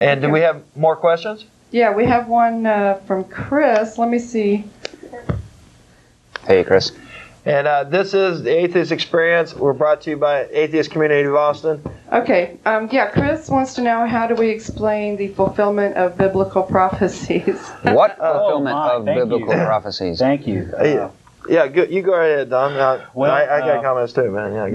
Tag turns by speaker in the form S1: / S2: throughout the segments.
S1: And do we have more questions?
S2: Yeah, we have one from Chris. Let me see.
S3: Hey, Chris.
S1: And this is the Atheist Experience. We're brought to you by Atheist Community of Austin.
S2: Okay. Yeah, Chris wants to know, how do we explain the fulfillment of biblical prophecies?
S3: What fulfillment of biblical prophecies?
S4: Thank you.
S1: Yeah, good. You go ahead, Don. Well, I got comments too, man.
S4: Yeah,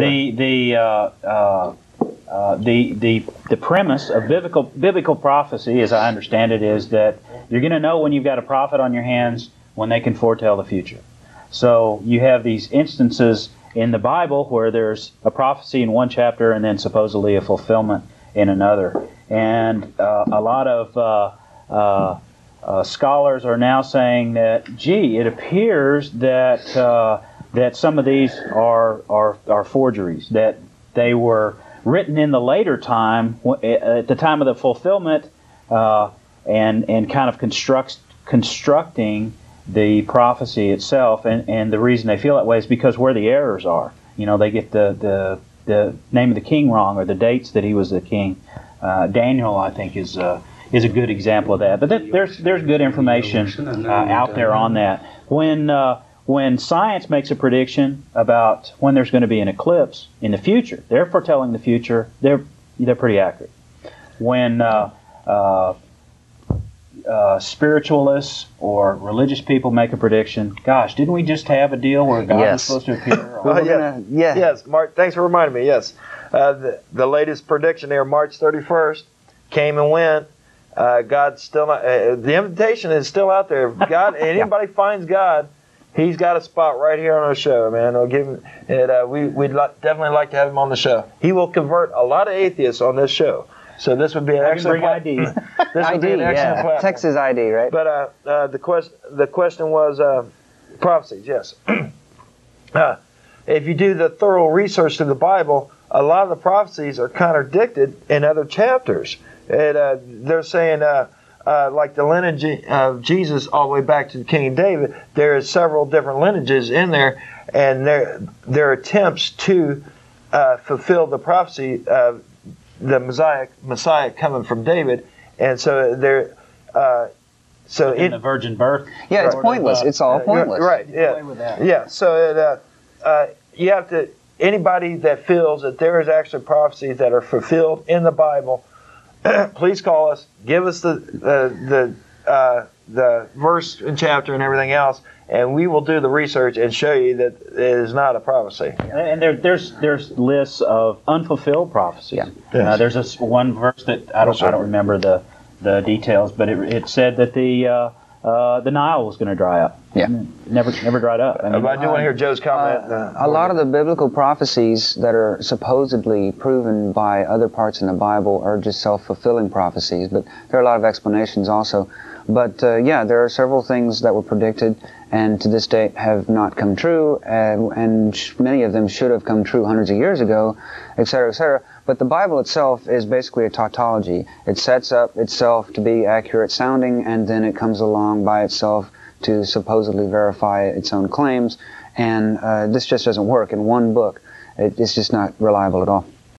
S4: the premise of biblical prophecy, as I understand it, is that you're going to know when you've got a prophet on your hands when they can foretell the future. So you have these instances in the Bible where there's a prophecy in one chapter and then supposedly a fulfillment in another. And a lot of scholars are now saying that, gee, it appears that that some of these are forgeries, that they were written in the later time, at the time of the fulfillment, and kind of constructing the prophecy itself. And the reason they feel that way is because where the errors are. You know, they get the name of the king wrong, or the dates that he was the king. Daniel, I think, is a good example of that. But there's good information out there on that. When science makes a prediction about when there's going to be an eclipse in the future, they're foretelling the future. They're pretty accurate. When spiritualists or religious people make a prediction, gosh, didn't we just have a deal where God was supposed to appear?
S1: Yes, Mark, thanks for reminding me. Yes, the latest prediction there, March 31st, came and went. God's still not. The invitation is still out there. If God, anybody finds God, He's got a spot right here on our show, man. We'll give him. We'd definitely like to have him on the show. He will convert a lot of atheists on this show. So this would be an excellent
S4: ID.
S1: This would be an excellent platform.
S3: Texas ID, right?
S1: But the question was prophecies. Yes. If you do the thorough research to the Bible, a lot of the prophecies are contradicted in other chapters. They're saying, like the lineage of Jesus all the way back to King David, there are several different lineages in there, and their attempts to fulfill the prophecy of the Messiah coming from David, and so they're
S4: in the virgin birth.
S3: Yeah, it's pointless. It's all pointless.
S1: Right. Yeah. Yeah. So you have to. Anybody that feels that there is actually prophecies that are fulfilled in the Bible, please call us. Give us the verse and chapter and everything else, and we will do the research and show you that it is not a prophecy.
S4: And there's lists of unfulfilled prophecies.
S1: Yeah. Yes.
S4: There's this one verse that I don't remember the details, but it said that the Nile was going to dry up.
S3: Yeah.
S4: Never dried up.
S1: I do want to hear Joe's comment.
S3: A lot of the biblical prophecies that are supposedly proven by other parts in the Bible are just self-fulfilling prophecies, but there are a lot of explanations also. But there are several things that were predicted and to this date have not come true, and many of them should have come true hundreds of years ago, etc., etc. But the Bible itself is basically a tautology. It sets up itself to be accurate sounding, and then it comes along by itself to supposedly verify its own claims, and this just doesn't work in one book. It's just not reliable at all.